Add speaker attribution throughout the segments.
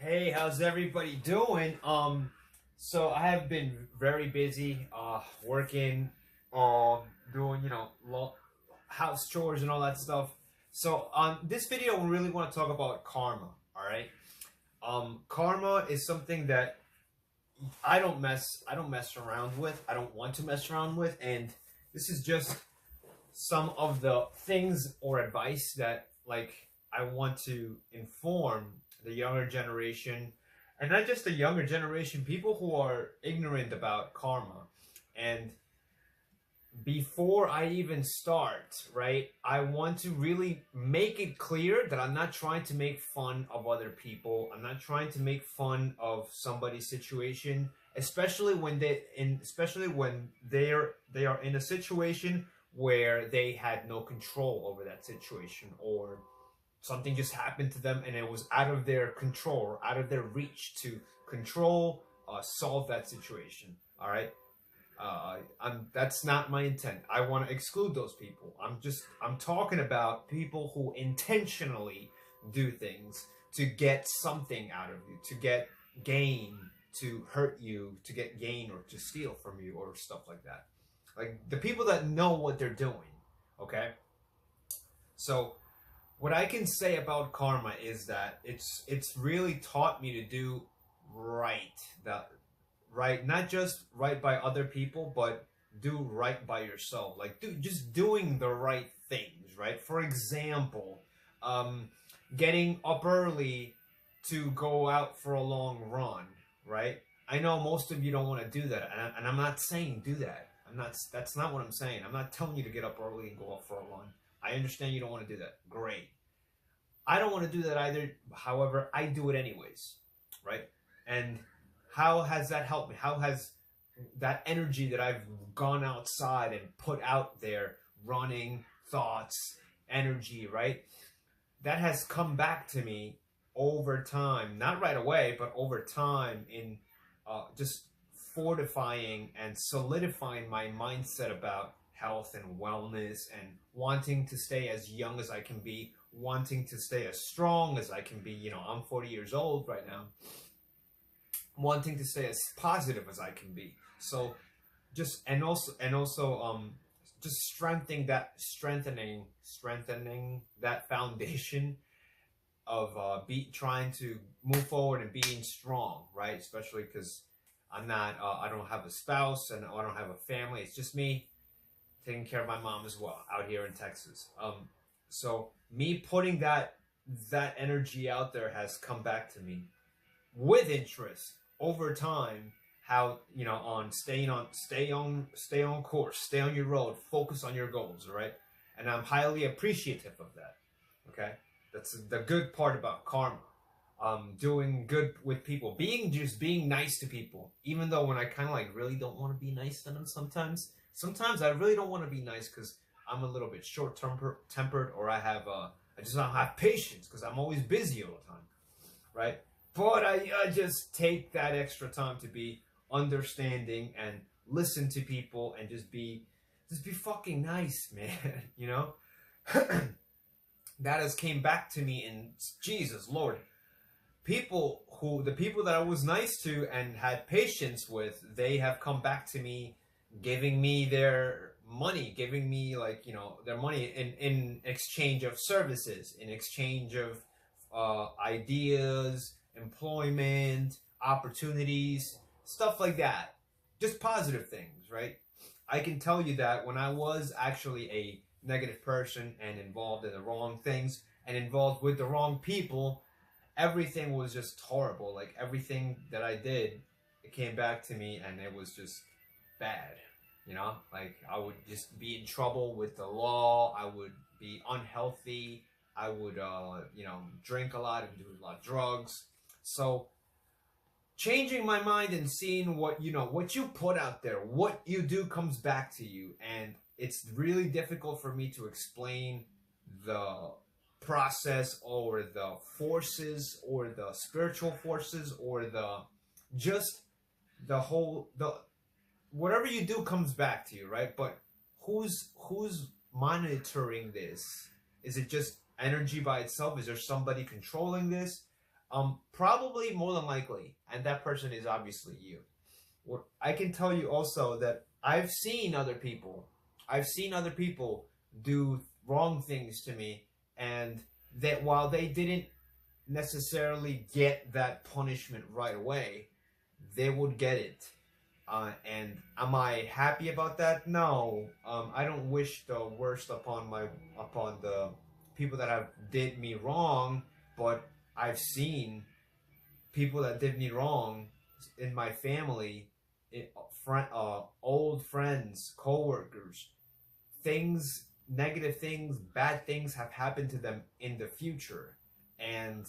Speaker 1: Hey, how's everybody doing? So I have been very busy, working, doing, house chores and all that stuff. So on this video, we really want to talk about karma. All right. Karma is something that I don't mess around with. I don't want to mess around with, and this is just some of the things or advice that I want to inform the younger generation, and not just the younger generation, people who are ignorant about karma. And before I even start, right, I want to really make it clear that I'm not trying to make fun of other people. I'm not trying to make fun of somebody's situation, especially when they are in a situation where they had no control over that situation, or something just happened to them and it was out of their control or out of their reach to control, solve that situation. All right. That's not my intent. I want to exclude those people. I'm talking about people who intentionally do things to get something out of you, to get gain, to hurt you, to get gain, or to steal from you, or stuff like that. Like the people that know what they're doing. Okay. So what I can say about karma is that it's really taught me to do right. Not just right by other people, but do right by yourself. Like just doing the right things, right? For example, getting up early to go out for a long run, right? I know most of you don't want to do that, and I'm not saying do that. That's not what I'm saying. I'm not telling you to get up early and go out for a run. I understand you don't want to do that. Great. I don't want to do that either. However, I do it anyways, right? And how has that helped me? How has that energy that I've gone outside and put out there, running, thoughts, energy, right? That has come back to me over time, not right away, but over time, in just fortifying and solidifying my mindset about health and wellness, and wanting to stay as young as I can be, wanting to stay as strong as I can be. You know, I'm 40 years old right now, wanting to stay as positive as I can be. So just just strengthening that foundation of trying to move forward and being strong, right? Especially because I don't have a spouse and I don't have a family. It's just me taking care of my mom as well out here in Texas. So me putting that energy out there has come back to me with interest over time. How, on stay on course, stay on your road, focus on your goals, right? And I'm highly appreciative of that. Okay, that's the good part about karma. Doing good with people, being nice to people, even though when I kind of really don't want to be nice to them sometimes. Sometimes I really don't want to be nice because I'm a little bit short-tempered, or I just don't have patience because I'm always busy all the time, right? But I just take that extra time to be understanding and listen to people and just be fucking nice, man. That has came back to me in Jesus Lord. The people that I was nice to and had patience with, they have come back to me, giving me their money, giving me their money in exchange of services, in exchange of ideas, employment, opportunities, stuff like that. Just positive things, right? I can tell you that when I was actually a negative person and involved in the wrong things and involved with the wrong people, everything was just horrible. Like everything that I did, it came back to me and it was just bad. I would just be in trouble with the law. I would be unhealthy. I would, drink a lot and do a lot of drugs. So changing my mind and seeing what you put out there, what you do comes back to you. And it's really difficult for me to explain the process or the forces or the spiritual forces or whatever you do comes back to you, right? But who's monitoring this? Is it just energy by itself? Is there somebody controlling this? probably more than likely, and that person is obviously you. What I can tell you also that I've seen other people, do wrong things to me, and that while they didn't necessarily get that punishment right away, they would get it. And am I happy about that? No. I don't wish the worst upon the people that have did me wrong, but I've seen people that did me wrong in my family, old friends, coworkers, things, negative things, bad things have happened to them in the future. And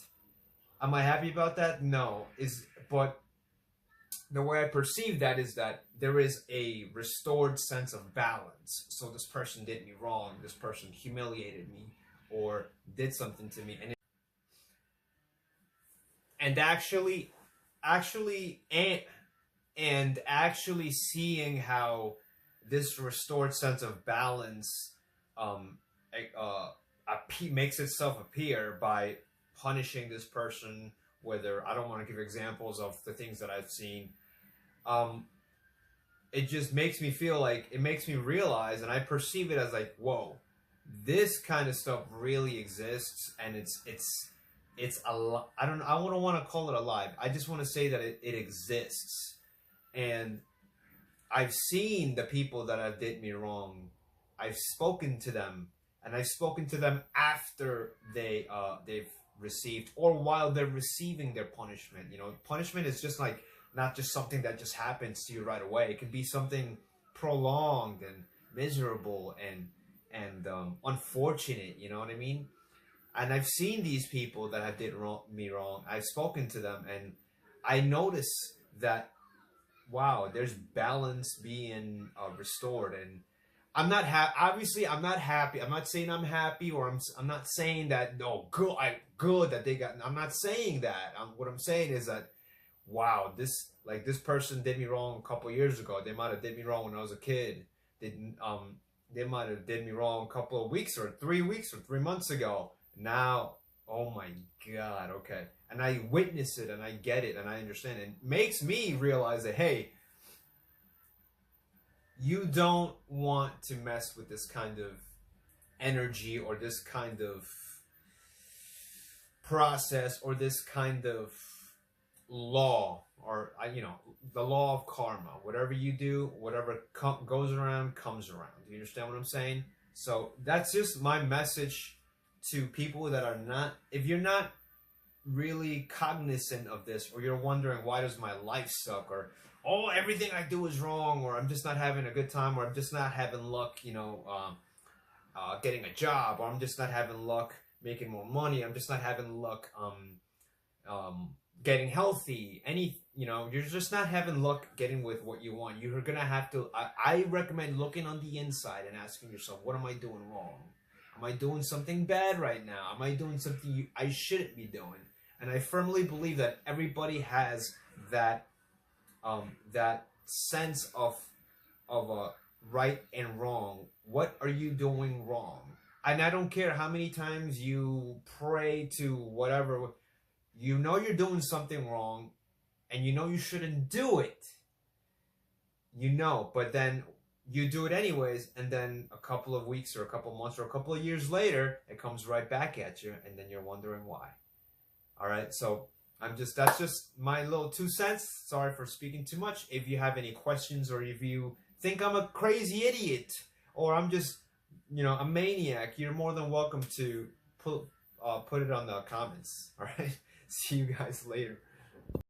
Speaker 1: am I happy about that? No. But the way I perceive that is that there is a restored sense of balance. So this person did me wrong, this person humiliated me, or did something to me, and actually seeing how this restored sense of balance makes itself appear by punishing this person. Whether, I don't want to give examples of the things that I've seen, it just makes me feel like, it makes me realize, and I perceive it as like, whoa, this kind of stuff really exists, and it's a lot. I don't want to call it alive. I just want to say that it exists, and I've seen the people that have did me wrong. I've spoken to them, and I've spoken to them after they've received, or while they're receiving their punishment. You know, punishment is just like not just something that just happens to you right away. It can be something prolonged and miserable and unfortunate. You know what I mean? And I've seen these people that have did me wrong. I've spoken to them, and I notice that, wow, there's balance being restored. And I'm not obviously I'm not happy. I'm not saying I'm happy, or I'm not saying that, no, good that they got. I'm not saying that. What I'm saying is that, wow, this person did me wrong a couple years ago. They might have did me wrong when I was a kid. They might have did me wrong a couple of weeks or 3 weeks or 3 months ago. Now, oh my God, okay. And I witness it, and I get it, and I understand it. It makes me realize that, hey, you don't want to mess with this kind of energy, or this kind of process, or this kind of law, or the law of karma. Whatever you do, whatever goes around comes around. Do you understand what I'm saying? So that's just my message to people that are not, if you're not really cognizant of this, or you're wondering, why does my life suck, or, oh, everything I do is wrong, or I'm just not having a good time, or I'm just not having luck, getting a job, or I'm just not having luck making more money, I'm just not having luck getting healthy, you're just not having luck getting with what you want. You're gonna have to, I recommend looking on the inside and asking yourself, what am I doing wrong? Am I doing something bad right now? Am I doing something I shouldn't be doing? And I firmly believe that everybody has that that sense of a right and wrong. What are you doing wrong? And I don't care how many times you pray to whatever, you know you're doing something wrong, and you know you shouldn't do it. But then you do it anyways, and then a couple of weeks or a couple of months or a couple of years later, it comes right back at you, and then you're wondering why. All right, so that's just my little 2 cents. Sorry for speaking too much. If you have any questions, or if you think I'm a crazy idiot, or I'm just, a maniac, you're more than welcome to put it on the comments. All right, see you guys later.